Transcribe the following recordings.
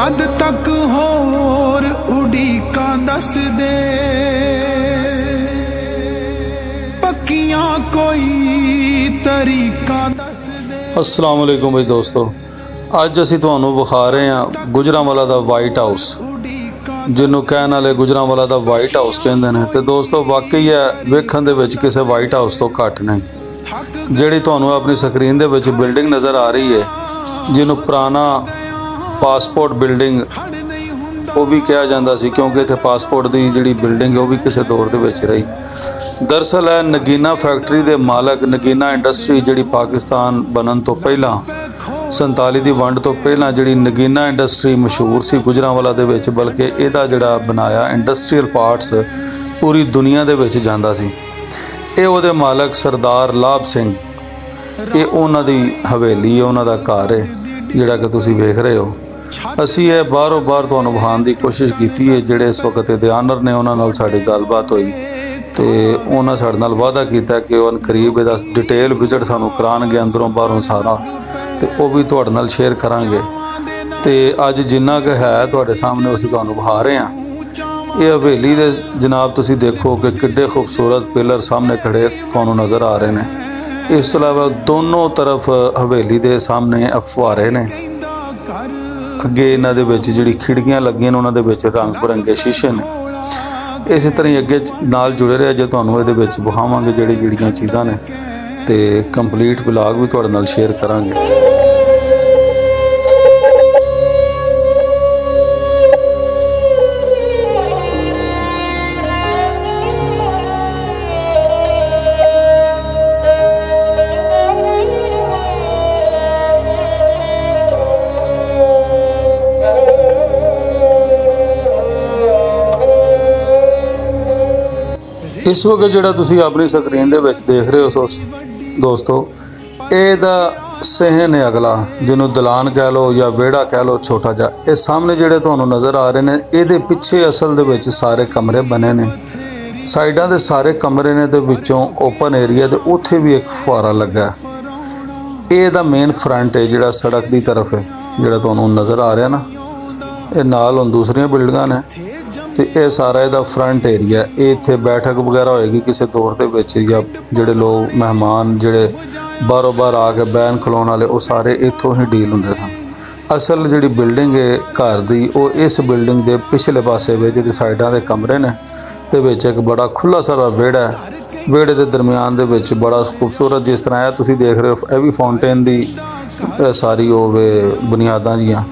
कद तक होर उड़ीका दस दे, पक्कियां कोई तरीका दस दे। अस्सलाम वालेकुम भाई दोस्तों, अज असी तुहानू विखा रहे हैं गुजरांवाला दा वाइट हाउस, जिन्हों कहने वाले गुजरांवाला दा वाइट हाउस कहते हैं। तो दोस्तों वाकई है वेखण दे विच किसी वाइट हाउस तो घट नहीं। जिहड़ी तुहानू अपनी स्क्रीन दे विच बिल्डिंग नज़र आ रही है, जिन्हों पुराना पासपोर्ट बिल्डिंग वो भी कहा जाता सी, क्योंकि इत्थे पासपोर्ट की जिहड़ी बिल्डिंग है वो भी किसी दौर दे विच रही। दरअसल है नगीना फैक्ट्री के मालक नगीना इंडस्ट्री जिहड़ी पाकिस्तान बनन तो पहला 47 की वंड तो पहला जिहड़ी नगीना इंडस्ट्री मशहूर सी गुजरांवाला दे विच, बल्कि इहदा जिहड़ा बनाया इंडस्ट्रीयल पार्ट्स पूरी दुनिया दे विच जांदा सी। ये उहदे मालक सरदार लाभ सिंह, ये उन्हां दी हवेली है, उन्हां दा घर है जिहड़ा कि तुसीं वेख रहे हो। असी ये बाहरों बाहर तुहानूं विखाउण दी कोशिश की है। जिहड़े इस वक्त इहदे आनर ने उन्हां नाल साडी गलबात हुई तो उन्होंने साडे नाल वादा किया कि उन करीब इहदा डिटेल विजिट सानूं कराणगे अंदरों बाहरों सारा, तो वह भी तुहाडे नाल शेयर करांगे। तो अज जिन्ना क है तुहाडे सामने असीं तुहानूं विखा रहे हैं। ये हवेली दे जनाब तुसीं देखो कि किड्डे खूबसूरत पिलर सामने खड़े तुहानूं नज़र आ रहे हैं। इस तो इलावा दोनों तरफ हवेली दे सामने फुहारे ने, अगे इन्हां दे विच जिहड़ी खिड़कियां लगियां उन्हां दे विच रंग बिरंगे शीशे ने। इस तरह ही अगे नाल जुड़े रहे जो तुहानूं इहदे विच विखावांगे जिहड़ियां चीज़ां ने, ते कंप्लीट व्लॉग भी तुहाडे नाल शेयर करांगे। इस वक्त जिहड़ा तुसीं अपनी स्क्रीन दे विच देख रहे हो दोस्तों, इहदा सहन है अगला, जिन्हों दलान कह लो या वेड़ा कह लो छोटा जा। ये सामने जिहड़े तुहानूं नज़र आ रहे हैं, इहदे पिछे असल दे विच सारे कमरे बने ने, साइडां दे सारे कमरे ने, ते विचों ओपन एरिया ते उत्थे भी एक फुहारा लगा। इहदा मेन फ्रंट है जिहड़ा सड़क की तरफ है, जिहड़ा तुहानूं नज़र आ रहा ना, ये नाल हुण दूसरियां बिल्डिंगां ने, तो यह सारा इहदा फ्रंट एरिया। ये इत्थे बैठक वगैरह होएगी किसी दौर दे विच, या जिहड़े लोग मेहमान जिहड़े बारों बार आके बैन खलोण वाले वो सारे इत्थों ही डील हुंदे सन। असल जिहड़ी बिल्डिंग है घर दी वो इस बिल्डिंग के पिछले पासे वे जिहदी साइडां दे कमरे ने, ते विच एक बड़ा खुला सारा वेड़ा है। वेड़े के दरम्यान दे विच बड़ा खूबसूरत जिस तरह तुसीं देख रहे हो, यह भी फाउंटेन की सारी होवे बुनियादां जियां।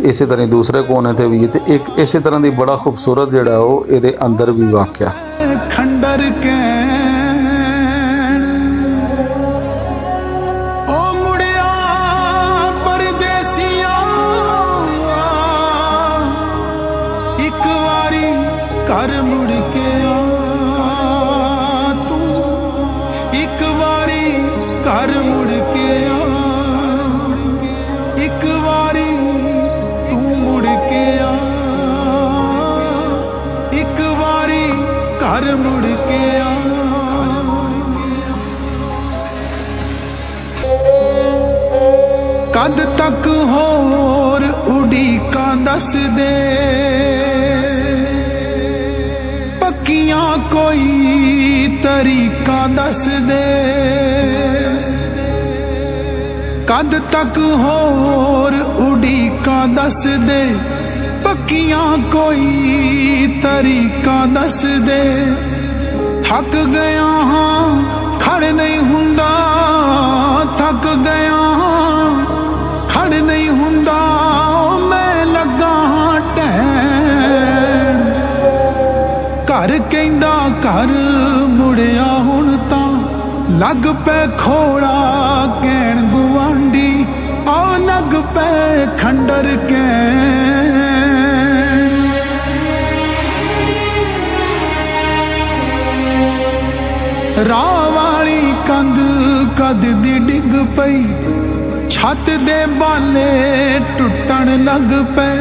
इसी तरह दूसरे कोने ते भी ते एक इसी तरह की बड़ा खूबसूरत जिहड़ा वो इहदे अंदर भी वाक़या। खंडर के ओ मुड़िया परदेसिया, एक वारी घर मुड़ के आ तू, एक वारी घर मुड़ के आ, एक वारी घर मुड़ के आ। कद तक होर उड़ीका दस दे, पक्कियां कोई तरीका दस दे। कद तक होर उड़ीका दस दे, पक्कियां कोई तरीका दस दे। थक गया हाँ खड़ नहीं हुंदा, थक गया हाँ खड़ नहीं हुंदा, मैं लगा हाँ टैण। घर कहंदा घर मुड़िया हुण तां, लग पे खोड़ा कहण गुआंढी, आ लग पे खंडर कहण। राह वाली कंध कद दी डिग पई, छत दे बाले टुटण लग पे,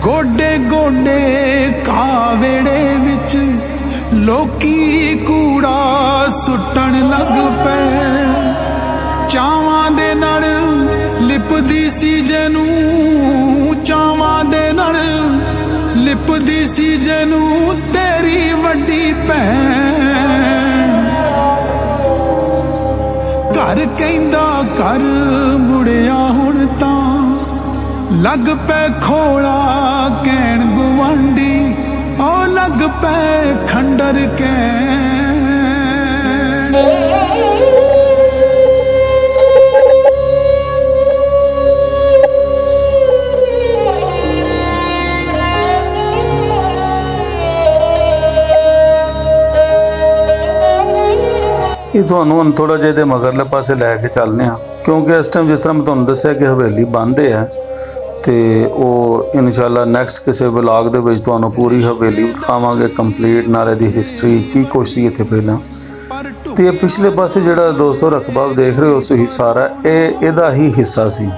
गोडे गोडे कावेड़े विच लोकी कूड़ा सुटण लग पे। चावां दे नाल लिपदी सी जनू, चावां ਡੁੱਬਦੀ ਸੀ ਜਨੂੰ ਤੇਰੀ ਵੱਡੀ ਭੈਣ ਘਰ ਕਹਿੰਦਾ ਘਰ ਮੁੜਿਆ ਹੁਣ ਤਾਂ ਲੱਗ ਪੈ ਖੋਲਾ ਕਹਿਣ ਗੁਆਂਢੀ ਉਹ ਲੱਗ ਪੈ ਖੰਡਰ ਕਹਿਣ ਇਹ ਤੁਹਾਨੂੰ ਹੁਣ ਥੋੜਾ ਜਿਹਾ ਇਹਦੇ ਮਗਰਲੇ ਪਾਸੇ ਲੈ ਕੇ ਚੱਲਨੇ ਆ ਕਿਉਂਕਿ ਇਸ ਟਾਈਮ ਜਿਸ ਤਰ੍ਹਾਂ ਮੈਂ ਤੁਹਾਨੂੰ ਦੱਸਿਆ ਕਿ ਹਵੇਲੀ ਬੰਦ ਹੈ ਤੇ ਉਹ ਇਨਸ਼ਾਅੱਲਾ ਨੈਕਸਟ ਕਿਸੇ ਵਲੌਗ ਦੇ ਵਿੱਚ ਤੁਹਾਨੂੰ ਪੂਰੀ ਹਵੇਲੀ ਦਿਖਾਵਾਂਗੇ ਕੰਪਲੀਟ ਨਾਲੇ ਦੀ ਹਿਸਟਰੀ ਕੀ ਕੁਛ ਸੀ ਇੱਥੇ ਪਹਿਲਾਂ। ਤੇ ਪਿਛਲੇ ਪਾਸੇ ਜਿਹੜਾ ਦੋਸਤੋ ਰਕਬਾ ਦੇਖ ਰਹੇ ਹੋ ਤੁਸੀਂ ਸਾਰਾ ਇਹ ਇਹਦਾ ਹੀ ਹਿੱਸਾ ਸੀ।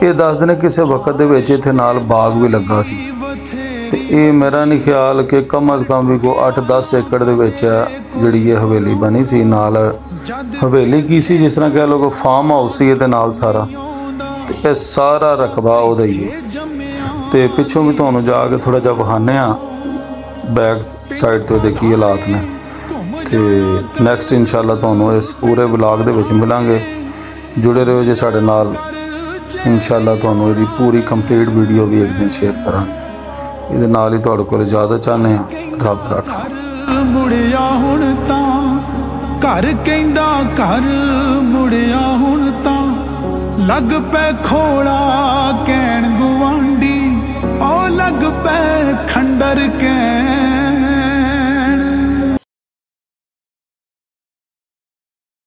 ਇਹ ਦੱਸਦੇ ਨੇ ਕਿਸੇ ਵਕਤ ਦੇ ਵਿੱਚ ਇੱਥੇ ਨਾਲ ਬਾਗ ਵੀ ਲੱਗਾ ਸੀ ਤੇ ਇਹ ਮੇਰਾ ਨਹੀਂ ਖਿਆਲ ਕਿ ਕਮ ਅਜ਼ ਕਮ ਵੀ ਕੋ 8-10 ਏਕੜ ਦੇ ਵਿੱਚ ਜਿਹੜੀ ਇਹ ਹਵੇਲੀ ਬਣੀ ਸੀ। ਨਾਲ ਹਵੇਲੀ ਕੀ ਸੀ ਜਿਸ ਤਰ੍ਹਾਂ ਕਹਿ ਲਓ ਫਾਰਮ ਹਾਊਸ ਸੀ ਇਹਦੇ ਨਾਲ ਸਾਰਾ ਤੇ ਇਹ ਸਾਰਾ ਰਕਬਾ ਉਹਦਾ ਹੀ ਹੈ। ਤੇ ਪਿੱਛੋਂ ਵੀ ਤੁਹਾਨੂੰ ਜਾ ਕੇ ਥੋੜਾ ਜਿਹਾ ਵਿਖਾਉਂਦੇ ਆ ਬੈਕ ਸਾਈਡ ਤੋਂ ਇਹਦੇ ਕੀ ਹਾਲਾਤ ਨੇ ਤੇ ਨੈਕਸਟ ਇਨਸ਼ਾਅੱਲਾ ਤੁਹਾਨੂੰ ਇਸ ਪੂਰੇ ਵਲੌਗ ਦੇ ਵਿੱਚ ਮਿਲਾਂਗੇ। ਜੁੜੇ ਰਹੋ ਜੇ ਸਾਡੇ ਨਾਲ, ਇਨਸ਼ਾਅੱਲਾ ਤੁਹਾਨੂੰ ਇਹਦੀ ਪੂਰੀ ਕੰਪਲੀਟ ਵੀਡੀਓ ਵੀ ਇੱਕ ਦਿਨ ਸ਼ੇਅਰ ਕਰਾਂਗੇ। ਇਹਦੇ ਨਾਲ ਹੀ ਤੁਹਾਡੇ ਕੋਲ ਇਜਾਜ਼ਤ ਚਾਹੁੰਦੇ ਹਾਂ। ਰੱਬ ਰੱਖਾ। ਮੁੜਿਆ ਹੁਣ ਤਾਂ ਘਰ ਕਹਿੰਦਾ ਘਰ ਮੁੜਿਆ ਹੁਣ ਤਾਂ ਲੱਗ ਪੈ ਖੋਲਾ ਕਹਿਣ ਗੁਆਂਢੀ ਉਹ ਲੱਗ ਪੈ ਖੰਡਰ ਕਹਿਣ